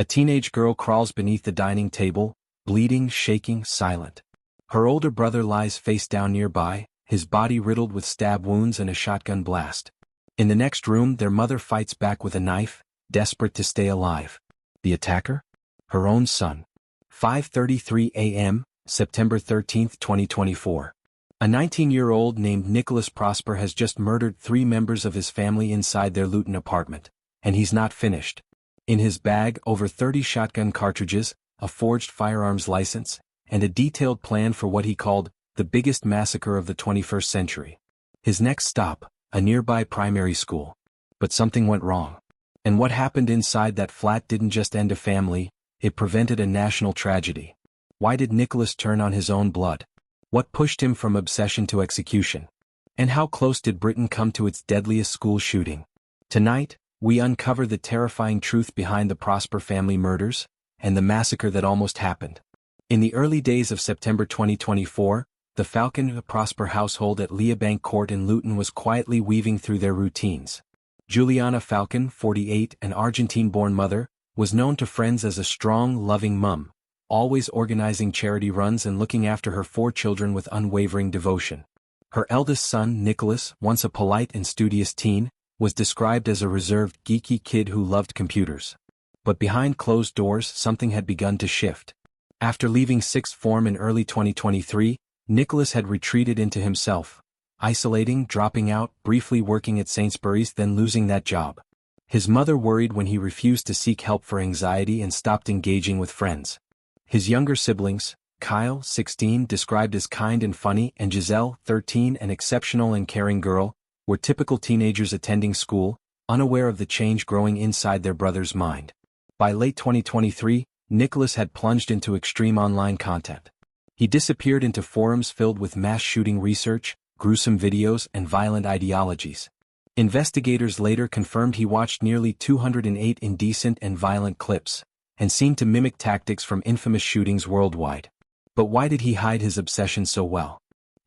A teenage girl crawls beneath the dining table, bleeding, shaking, silent. Her older brother lies face down nearby, his body riddled with stab wounds and a shotgun blast. In the next room, their mother fights back with a knife, desperate to stay alive. The attacker? Her own son. 5:33 a.m., September 13, 2024. A 19-year-old named Nicholas Prosper has just murdered 3 members of his family inside their Luton apartment, and he's not finished. In his bag, over 30 shotgun cartridges, a forged firearms license, and a detailed plan for what he called the biggest massacre of the 21st century. His next stop, a nearby primary school. But something went wrong. And what happened inside that flat didn't just end a family, it prevented a national tragedy. Why did Nicholas turn on his own blood? What pushed him from obsession to execution? And how close did Britain come to its deadliest school shooting? Tonight, we uncover the terrifying truth behind the Prosper family murders, and the massacre that almost happened. In the early days of September 2024, the Falcon Prosper household at Leabank Court in Luton was quietly weaving through their routines. Juliana Falcon, 48, an Argentine-born mother, was known to friends as a strong, loving mum, always organizing charity runs and looking after her 4 children with unwavering devotion. Her eldest son, Nicholas, once a polite and studious teen, was described as a reserved, geeky kid who loved computers. But behind closed doors, something had begun to shift. After leaving sixth form in early 2023, Nicholas had retreated into himself, isolating, dropping out, briefly working at Sainsbury's, then losing that job. His mother worried when he refused to seek help for anxiety and stopped engaging with friends. His younger siblings, Kyle, 16, described as kind and funny, and Giselle, 13, an exceptional and caring girl, were typical teenagers attending school, unaware of the change growing inside their brother's mind. By late 2023, Nicholas had plunged into extreme online content. He disappeared into forums filled with mass shooting research, gruesome videos, and violent ideologies. Investigators later confirmed he watched nearly 208 indecent and violent clips, and seemed to mimic tactics from infamous shootings worldwide. But why did he hide his obsession so well?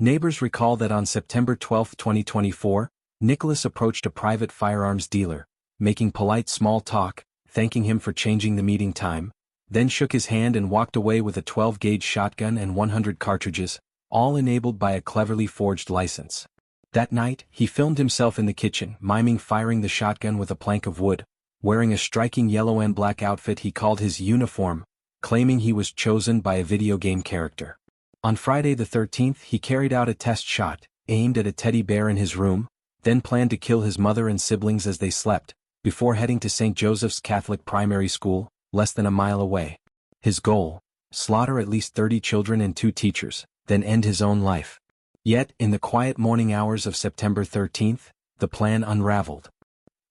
Neighbors recall that on September 12, 2024, Nicholas approached a private firearms dealer, making polite small talk, thanking him for changing the meeting time, then shook his hand and walked away with a 12-gauge shotgun and 100 cartridges, all enabled by a cleverly forged license. That night, he filmed himself in the kitchen, miming firing the shotgun with a plank of wood, wearing a striking yellow and black outfit he called his uniform, claiming he was chosen by a video game character. On Friday the 13th, he carried out a test shot, aimed at a teddy bear in his room, then planned to kill his mother and siblings as they slept, before heading to St. Joseph's Catholic Primary School, less than a mile away. His goal: slaughter at least 30 children and 2 teachers, then end his own life. Yet, in the quiet morning hours of September 13th, the plan unraveled.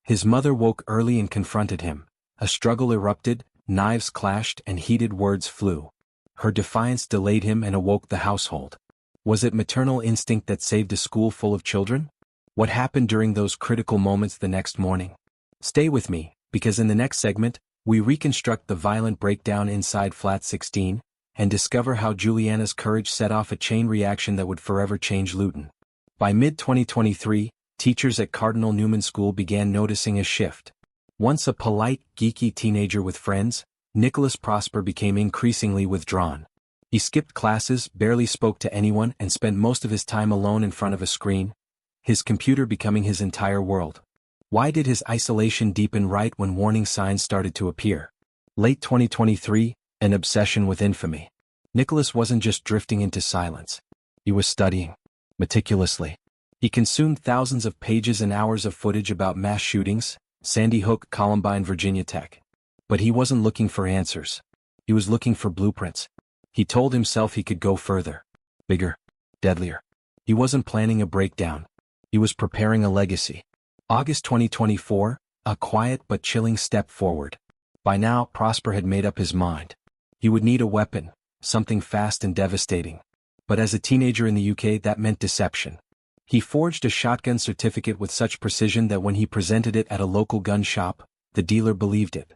His mother woke early and confronted him. A struggle erupted, knives clashed, and heated words flew. Her defiance delayed him and awoke the household. Was it maternal instinct that saved a school full of children? What happened during those critical moments the next morning? Stay with me, because in the next segment, we reconstruct the violent breakdown inside Flat 16, and discover how Juliana's courage set off a chain reaction that would forever change Luton. By mid-2023, teachers at Cardinal Newman School began noticing a shift. Once a polite, geeky teenager with friends, Nicholas Prosper became increasingly withdrawn. He skipped classes, barely spoke to anyone, and spent most of his time alone in front of a screen, his computer becoming his entire world. Why did his isolation deepen right when warning signs started to appear? Late 2023, an obsession with infamy. Nicholas wasn't just drifting into silence. He was studying, meticulously. He consumed thousands of pages and hours of footage about mass shootings, Sandy Hook, Columbine, Virginia Tech. But he wasn't looking for answers. He was looking for blueprints. He told himself he could go further. Bigger. Deadlier. He wasn't planning a breakdown. He was preparing a legacy. August 2024, a quiet but chilling step forward. By now, Prosper had made up his mind. He would need a weapon, something fast and devastating. But as a teenager in the UK, that meant deception. He forged a shotgun certificate with such precision that when he presented it at a local gun shop, the dealer believed it.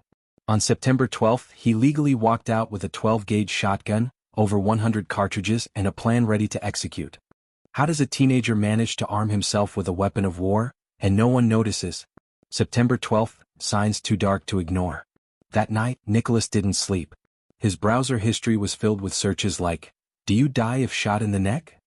On September 12th, he legally walked out with a 12-gauge shotgun, over 100 cartridges, and a plan ready to execute. How does a teenager manage to arm himself with a weapon of war, and no one notices? September 12th, signs too dark to ignore. That night, Nicholas didn't sleep. His browser history was filled with searches like, "Do you die if shot in the neck?"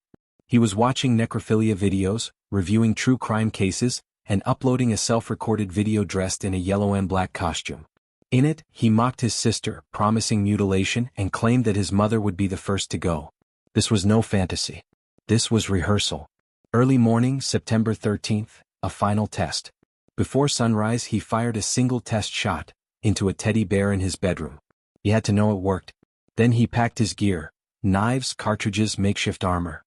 He was watching necrophilia videos, reviewing true crime cases, and uploading a self-recorded video dressed in a yellow and black costume. In it, he mocked his sister, promising mutilation, and claimed that his mother would be the first to go. This was no fantasy. This was rehearsal. Early morning, September 13th, a final test. Before sunrise, he fired a single test shot into a teddy bear in his bedroom. He had to know it worked. Then he packed his gear: knives, cartridges, makeshift armor.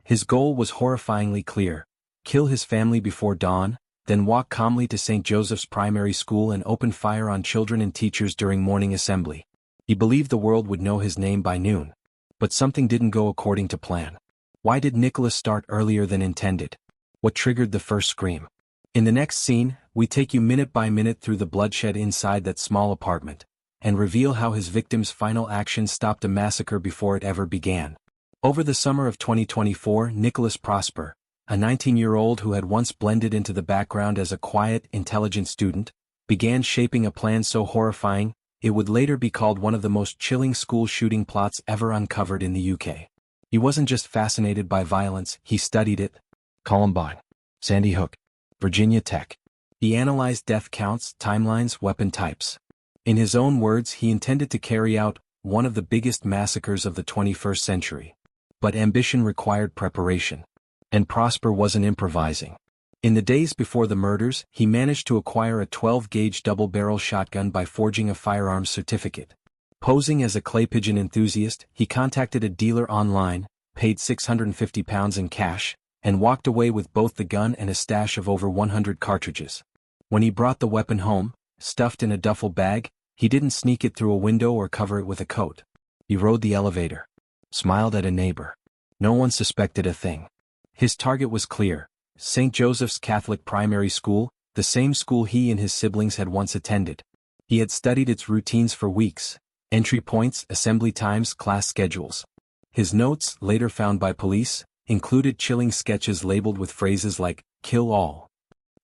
His goal was horrifyingly clear: kill his family before dawn, then walk calmly to St. Joseph's Primary School and open fire on children and teachers during morning assembly. He believed the world would know his name by noon. But something didn't go according to plan. Why did Nicholas start earlier than intended? What triggered the first scream? In the next scene, we take you minute by minute through the bloodshed inside that small apartment, and reveal how his victim's final action stopped a massacre before it ever began. Over the summer of 2024, Nicholas Prosper, a 19-year-old who had once blended into the background as a quiet, intelligent student, began shaping a plan so horrifying, it would later be called one of the most chilling school shooting plots ever uncovered in the UK. He wasn't just fascinated by violence, he studied it. Columbine, Sandy Hook, Virginia Tech. He analyzed death counts, timelines, weapon types. In his own words, he intended to carry out one of the biggest massacres of the 21st century. But ambition required preparation. And Prosper wasn't improvising. In the days before the murders, he managed to acquire a 12-gauge double-barrel shotgun by forging a firearms certificate. Posing as a clay pigeon enthusiast, he contacted a dealer online, paid £650 in cash, and walked away with both the gun and a stash of over 100 cartridges. When he brought the weapon home, stuffed in a duffel bag, he didn't sneak it through a window or cover it with a coat. He rode the elevator. Smiled at a neighbor. No one suspected a thing. His target was clear: St. Joseph's Catholic Primary School, the same school he and his siblings had once attended. He had studied its routines for weeks: entry points, assembly times, class schedules. His notes, later found by police, included chilling sketches labeled with phrases like, "kill all."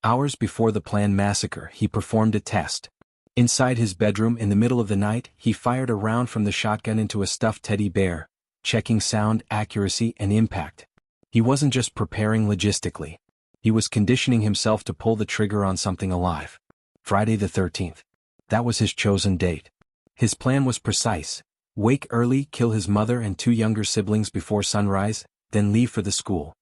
Hours before the planned massacre, he performed a test. Inside his bedroom in the middle of the night, he fired a round from the shotgun into a stuffed teddy bear, checking sound, accuracy, and impact. He wasn't just preparing logistically. He was conditioning himself to pull the trigger on something alive. Friday the 13th. That was his chosen date. His plan was precise: wake early, kill his mother and two younger siblings before sunrise, then leave for the school.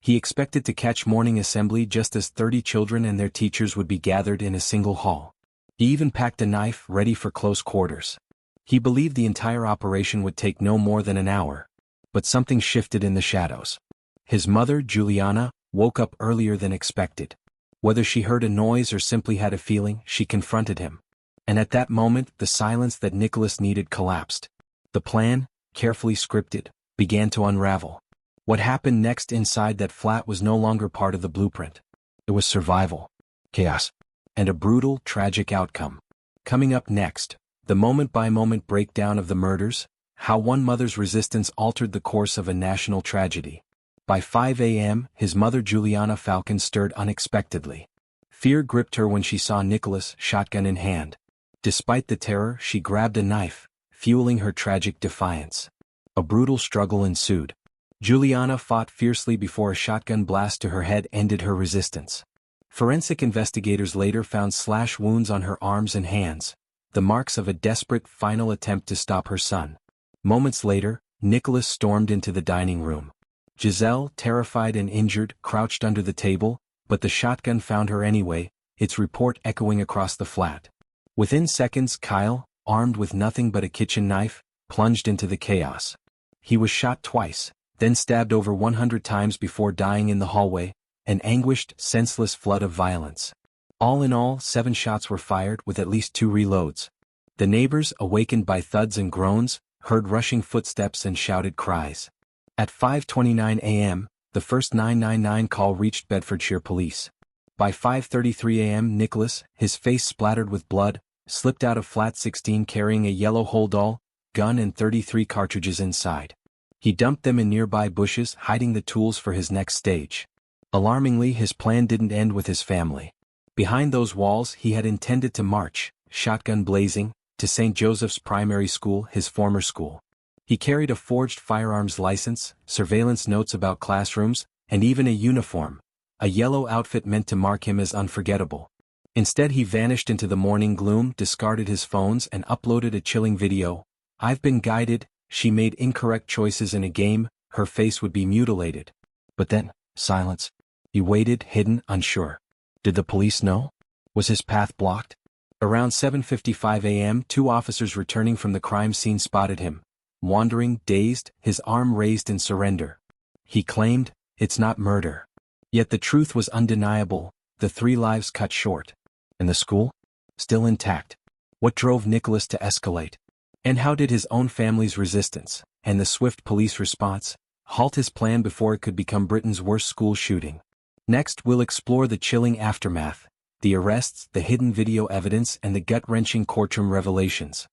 He expected to catch morning assembly just as 30 children and their teachers would be gathered in a single hall. He even packed a knife, ready for close quarters. He believed the entire operation would take no more than an hour. But something shifted in the shadows. His mother, Juliana, woke up earlier than expected. Whether she heard a noise or simply had a feeling, she confronted him. And at that moment, the silence that Nicholas needed collapsed. The plan, carefully scripted, began to unravel. What happened next inside that flat was no longer part of the blueprint. It was survival, chaos, and a brutal, tragic outcome. Coming up next, the moment-by-moment breakdown of the murders, how one mother's resistance altered the course of a national tragedy. By 5 a.m., his mother Juliana Falcon stirred unexpectedly. Fear gripped her when she saw Nicholas, shotgun in hand. Despite the terror, she grabbed a knife, fueling her tragic defiance. A brutal struggle ensued. Juliana fought fiercely before a shotgun blast to her head ended her resistance. Forensic investigators later found slash wounds on her arms and hands, the marks of a desperate final attempt to stop her son. Moments later, Nicholas stormed into the dining room. Giselle, terrified and injured, crouched under the table, but the shotgun found her anyway, its report echoing across the flat. Within seconds, Kyle, armed with nothing but a kitchen knife, plunged into the chaos. He was shot twice, then stabbed over 100 times before dying in the hallway, an anguished, senseless flood of violence. All in all, 7 shots were fired with at least 2 reloads. The neighbors, awakened by thuds and groans, heard rushing footsteps and shouted cries. At 5:29 a.m., the first 999 call reached Bedfordshire police. By 5:33 a.m., Nicholas, his face splattered with blood, slipped out of flat 16 carrying a yellow hold-all, gun and 33 cartridges inside. He dumped them in nearby bushes, hiding the tools for his next stage. Alarmingly, his plan didn't end with his family. Behind those walls, he had intended to march, shotgun blazing, to St. Joseph's Primary School, his former school. He carried a forged firearms license, surveillance notes about classrooms, and even a uniform, a yellow outfit meant to mark him as unforgettable. Instead, he vanished into the morning gloom, discarded his phones, and uploaded a chilling video. "I've been guided, she made incorrect choices in a game, her face would be mutilated." But then, silence. He waited, hidden, unsure. Did the police know? Was his path blocked? Around 7:55 a.m., 2 officers returning from the crime scene spotted him, wandering, dazed, his arm raised in surrender. He claimed, "It's not murder." Yet the truth was undeniable, the 3 lives cut short. And the school? Still intact. What drove Nicholas to escalate? And how did his own family's resistance, and the swift police response, halt his plan before it could become Britain's worst school shooting? Next, we'll explore the chilling aftermath, the arrests, the hidden video evidence, and the gut-wrenching courtroom revelations.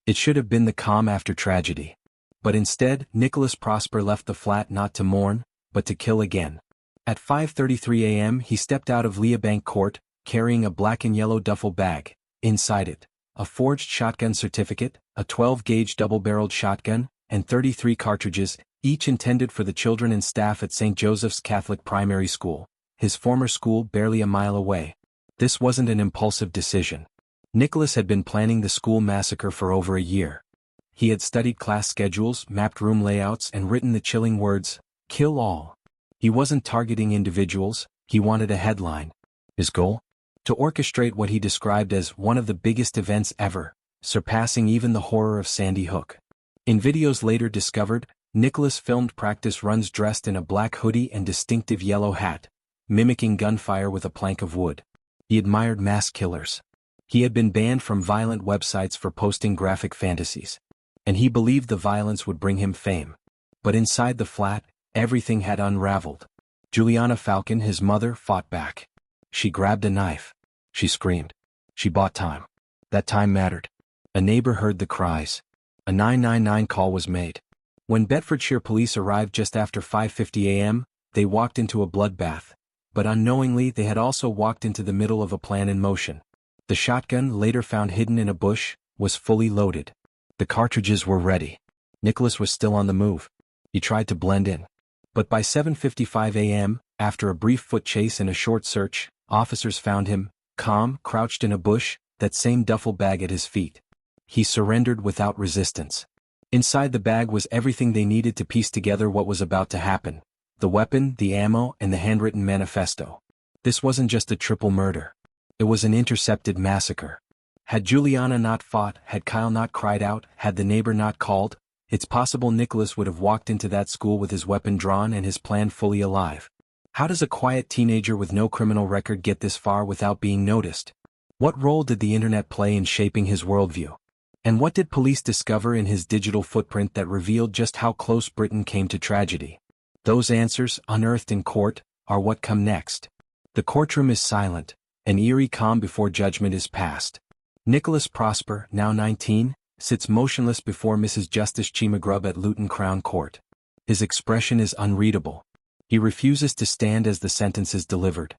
It should have been the calm after tragedy. But instead, Nicholas Prosper left the flat not to mourn, but to kill again. At 5:33 a.m., he stepped out of Leabank Court, carrying a black and yellow duffel bag. Inside it, a forged shotgun certificate, a 12-gauge double-barreled shotgun, and 33 cartridges, each intended for the children and staff at St. Joseph's Catholic Primary School, his former school barely a mile away. This wasn't an impulsive decision. Nicholas had been planning the school massacre for over a year. He had studied class schedules, mapped room layouts, and written the chilling words, "Kill all." He wasn't targeting individuals, he wanted a headline. His goal? To orchestrate what he described as one of the biggest events ever, surpassing even the horror of Sandy Hook. In videos later discovered, Nicholas filmed practice runs dressed in a black hoodie and distinctive yellow hat, mimicking gunfire with a plank of wood. He admired mass killers. He had been banned from violent websites for posting graphic fantasies. And he believed the violence would bring him fame. But inside the flat, everything had unraveled. Juliana Falcon, his mother, fought back. She grabbed a knife. She screamed. She bought time. That time mattered. A neighbor heard the cries. A 999 call was made. When Bedfordshire police arrived just after 5:50 a.m., they walked into a bloodbath. But unknowingly they had also walked into the middle of a plan in motion. The shotgun, later found hidden in a bush, was fully loaded. The cartridges were ready. Nicholas was still on the move. He tried to blend in. But by 7:55 a.m., after a brief foot chase and a short search, officers found him, calm, crouched in a bush, that same duffel bag at his feet. He surrendered without resistance. Inside the bag was everything they needed to piece together what was about to happen. The weapon, the ammo, and the handwritten manifesto. This wasn't just a triple murder. It was an intercepted massacre. Had Juliana not fought, had Kyle not cried out, had the neighbor not called, it's possible Nicholas would have walked into that school with his weapon drawn and his plan fully alive. How does a quiet teenager with no criminal record get this far without being noticed? What role did the internet play in shaping his worldview? And what did police discover in his digital footprint that revealed just how close Britain came to tragedy? Those answers, unearthed in court, are what come next. The courtroom is silent, an eerie calm before judgment is passed. Nicholas Prosper, now 19, sits motionless before Mrs. Justice Chimagrub at Luton Crown Court. His expression is unreadable. He refuses to stand as the sentence is delivered.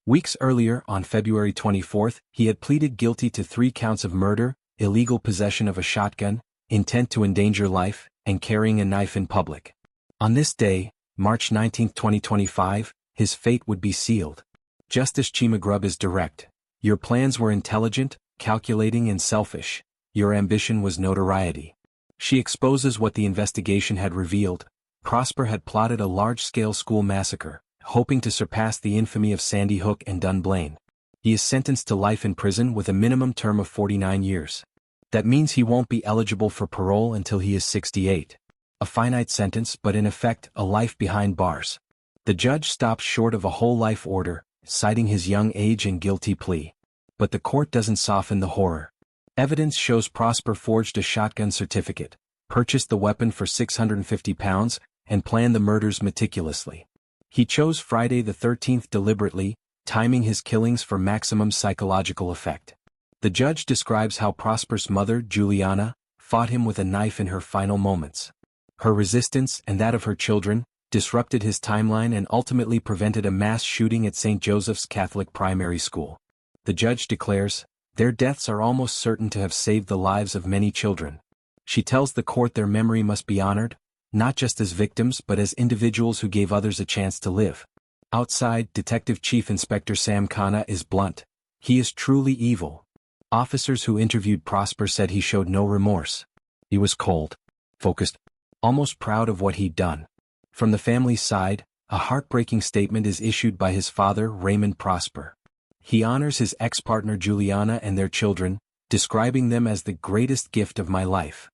Weeks earlier, on February 24th, he had pleaded guilty to 3 counts of murder, illegal possession of a shotgun, intent to endanger life, and carrying a knife in public. On this day, March 19, 2025, his fate would be sealed. Justice Chimagrub is direct. Your plans were intelligent, calculating, and selfish. Your ambition was notoriety. She exposes what the investigation had revealed. Prosper had plotted a large-scale school massacre, hoping to surpass the infamy of Sandy Hook and Dunblane. He is sentenced to life in prison with a minimum term of 49 years. That means he won't be eligible for parole until he is 68. A finite sentence, but in effect, a life behind bars. The judge stops short of a whole life order, citing his young age and guilty plea. But the court doesn't soften the horror. Evidence shows Prosper forged a shotgun certificate, purchased the weapon for £650, and planned the murders meticulously. He chose Friday the 13th deliberately, timing his killings for maximum psychological effect. The judge describes how Prosper's mother, Juliana, fought him with a knife in her final moments. Her resistance, and that of her children, disrupted his timeline and ultimately prevented a mass shooting at St. Joseph's Catholic Primary School. The judge declares, Their deaths are almost certain to have saved the lives of many children. She tells the court their memory must be honored, not just as victims but as individuals who gave others a chance to live. Outside, Detective Chief Inspector Sam Khanna is blunt. He is truly evil. Officers who interviewed Prosper said he showed no remorse. He was cold, focused, almost proud of what he'd done. From the family's side, a heartbreaking statement is issued by his father, Raymond Prosper. He honors his ex-partner Juliana and their children, describing them as the greatest gift of my life.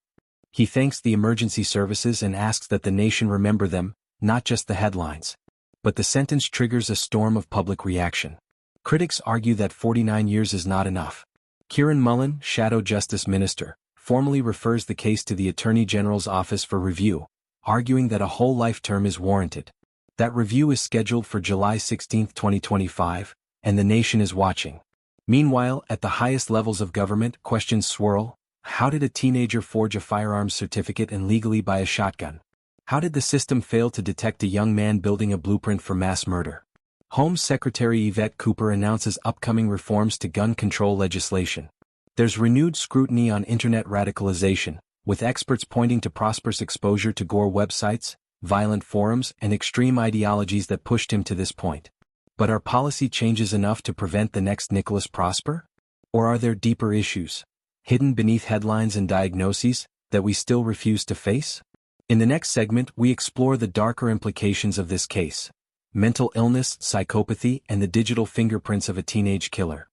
He thanks the emergency services and asks that the nation remember them, not just the headlines. But the sentence triggers a storm of public reaction. Critics argue that 49 years is not enough. Kieran Mullen, Shadow Justice Minister, formally refers the case to the Attorney General's office for review, arguing that a whole life term is warranted. That review is scheduled for July 16, 2025, and the nation is watching. Meanwhile, at the highest levels of government, questions swirl. How did a teenager forge a firearms certificate and legally buy a shotgun? How did the system fail to detect a young man building a blueprint for mass murder? Home Secretary Yvette Cooper announces upcoming reforms to gun control legislation. There's renewed scrutiny on internet radicalization, with experts pointing to Prosper's exposure to gore websites, violent forums, and extreme ideologies that pushed him to this point. But are policy changes enough to prevent the next Nicholas Prosper? Or are there deeper issues, hidden beneath headlines and diagnoses, that we still refuse to face? In the next segment, we explore the darker implications of this case: mental illness, psychopathy, and the digital fingerprints of a teenage killer.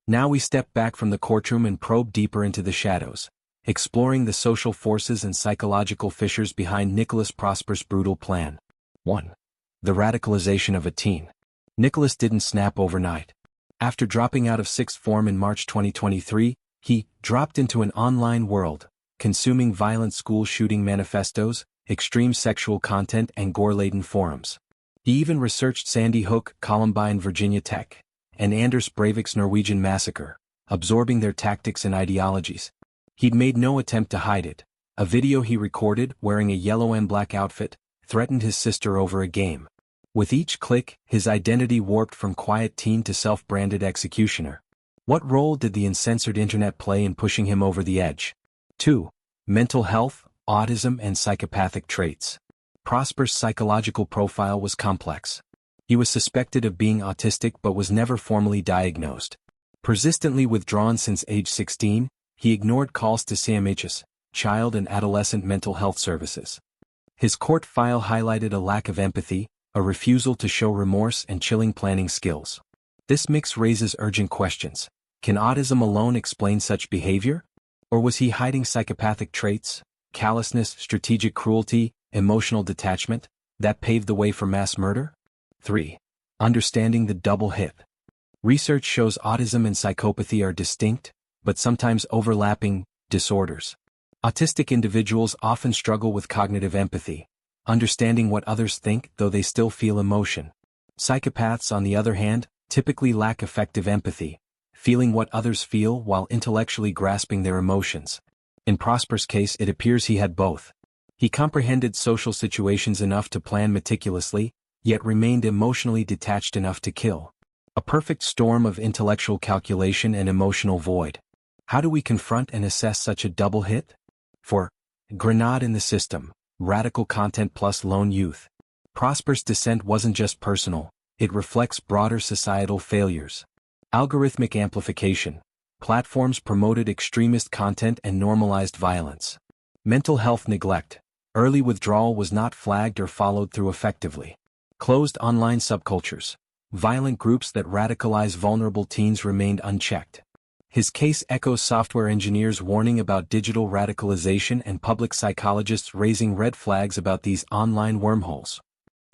Now we step back from the courtroom and probe deeper into the shadows, exploring the social forces and psychological fissures behind Nicholas Prosper's brutal plan. 1. The radicalization of a teen. Nicholas didn't snap overnight. After dropping out of sixth form in March 2023, he dropped into an online world, consuming violent school shooting manifestos, extreme sexual content, and gore-laden forums. He even researched Sandy Hook, Columbine, Virginia Tech, and Anders Breivik's Norwegian Massacre, absorbing their tactics and ideologies. He'd made no attempt to hide it. A video he recorded, wearing a yellow and black outfit, threatened his sister over a game. With each click, his identity warped from quiet teen to self-branded executioner. What role did the uncensored internet play in pushing him over the edge? 2. Mental health, autism, and psychopathic traits. Prosper's psychological profile was complex. He was suspected of being autistic but was never formally diagnosed. Persistently withdrawn since age 16, he ignored calls to CMHS, child and adolescent mental health services. His court file highlighted a lack of empathy, a refusal to show remorse, and chilling planning skills. This mix raises urgent questions. Can autism alone explain such behavior? Or was he hiding psychopathic traits, callousness, strategic cruelty, emotional detachment, that paved the way for mass murder? 3. Understanding the double hit. Research shows autism and psychopathy are distinct, but sometimes overlapping, disorders. Autistic individuals often struggle with cognitive empathy, understanding what others think though they still feel emotion. Psychopaths, on the other hand, typically lack effective empathy, feeling what others feel while intellectually grasping their emotions. In Prosper's case, it appears he had both. He comprehended social situations enough to plan meticulously, yet remained emotionally detached enough to kill. A perfect storm of intellectual calculation and emotional void. How do we confront and assess such a double hit? 4. Grenade in the system, radical content plus lone youth. Prosper's descent wasn't just personal, it reflects broader societal failures. Algorithmic amplification. Platforms promoted extremist content and normalized violence. Mental health neglect. Early withdrawal was not flagged or followed through effectively. Closed online subcultures. Violent groups that radicalize vulnerable teens remained unchecked. His case echoes software engineers' warning about digital radicalization and public psychologists raising red flags about these online wormholes.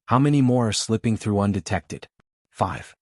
How many more are slipping through undetected? 5.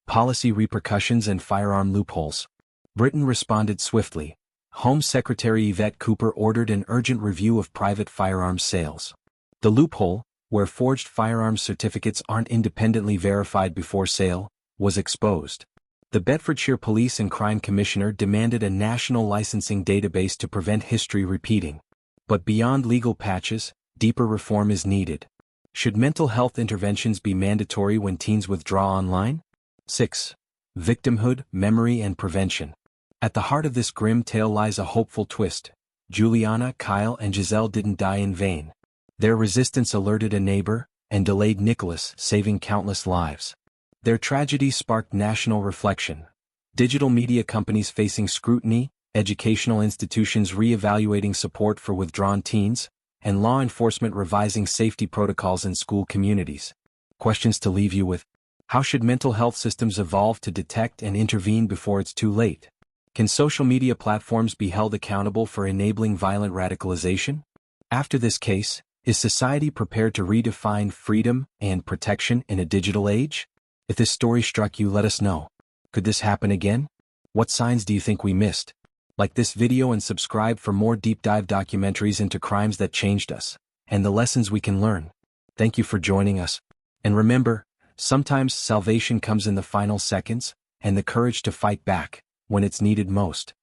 Policy repercussions and firearm loopholes. Britain responded swiftly. Home Secretary Yvette Cooper ordered an urgent review of private firearms sales. The loophole, where forged firearms certificates aren't independently verified before sale, was exposed. The Bedfordshire Police and Crime Commissioner demanded a national licensing database to prevent history repeating. But beyond legal patches, deeper reform is needed. Should mental health interventions be mandatory when teens withdraw online? 6. Victimhood, memory, and prevention. At the heart of this grim tale lies a hopeful twist. Juliana, Kyle, and Giselle didn't die in vain. Their resistance alerted a neighbor and delayed Nicholas, saving countless lives. Their tragedy sparked national reflection. Digital media companies facing scrutiny, educational institutions re-evaluating support for withdrawn teens, and law enforcement revising safety protocols in school communities. Questions to leave you with: how should mental health systems evolve to detect and intervene before it's too late? Can social media platforms be held accountable for enabling violent radicalization? After this case, is society prepared to redefine freedom and protection in a digital age? If this story struck you, let us know. Could this happen again? What signs do you think we missed? Like this video and subscribe for more deep dive documentaries into crimes that changed us, and the lessons we can learn. Thank you for joining us. And remember, sometimes salvation comes in the final seconds, and the courage to fight back when it's needed most.